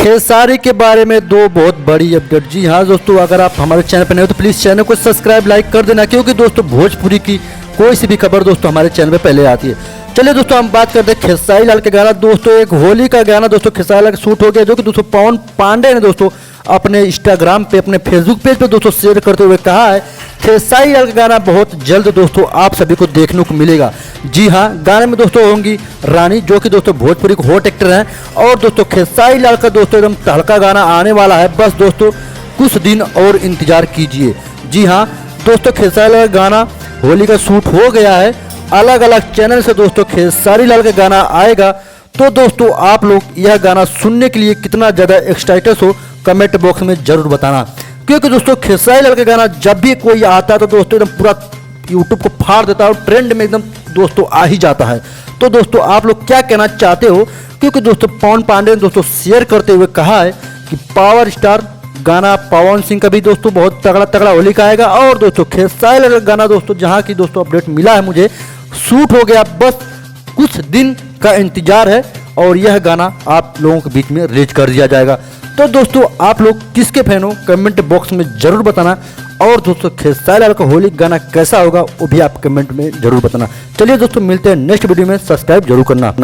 खेसारी के बारे में दो बहुत बड़ी अपडेट। जी हाँ दोस्तों, अगर आप हमारे चैनल पर नए हो तो प्लीज़ चैनल को सब्सक्राइब लाइक कर देना, क्योंकि दोस्तों भोजपुरी की कोई सी भी खबर दोस्तों हमारे चैनल पे पहले आती है। चलिए दोस्तों, हम बात करते हैं खेसारी लाल के गाना। दोस्तों एक होली का गाना दोस्तों खेसारी लाल का शूट हो गया, जो कि दोस्तों पवन पांडे ने दोस्तों अपने इंस्टाग्राम पे, अपने फेसबुक पेज पे दोस्तों शेयर करते हुए कहा है खेसारी लाल का गाना बहुत जल्द दोस्तों आप सभी को देखने को मिलेगा। जी हाँ, गाने में दोस्तों होंगी रानी, जो कि दोस्तों भोजपुरी के हॉट एक्टर हैं, और दोस्तों खेसारी लाल का दोस्तों एकदम तड़का गाना आने वाला है। बस दोस्तों कुछ दिन और इंतजार कीजिए। जी हाँ दोस्तों, खेसारी लाल का गाना होली का शूट हो गया है। अलग अलग चैनल से दोस्तों खेसारी लाल का गाना आएगा। तो दोस्तों आप लोग यह गाना सुनने के लिए कितना ज़्यादा एक्साइटेड हो कमेंट बॉक्स में जरूर बताना, क्योंकि दोस्तों खेसारी लाल का गाना जब भी कोई आता है तो दोस्तों एकदम पूरा यूट्यूब को फाड़ देता है और ट्रेंड में एकदम दोस्तों आ ही जाता है। तो दोस्तों आप लोग क्या कहना चाहते हो, क्योंकि दोस्तों पवन पांडे ने दोस्तों शेयर करते हुए कहा है कि पावर स्टार गाना पवन सिंह का भी दोस्तों बहुत तगड़ा तगड़ा होली का आएगा। और दोस्तों खेसारी लाल का गाना दोस्तों जहाँ की दोस्तों अपडेट मिला है मुझे, शूट हो गया, बस कुछ दिन का इंतजार है और यह गाना आप लोगों के बीच में रिलीज कर दिया जाएगा। तो दोस्तों आप लोग किसके फैन हो कमेंट बॉक्स में जरूर बताना, और दोस्तों खेसारी लाल का होली गाना कैसा होगा वो भी आप कमेंट में जरूर बताना। चलिए दोस्तों मिलते हैं नेक्स्ट वीडियो में, सब्सक्राइब जरूर करना अपना।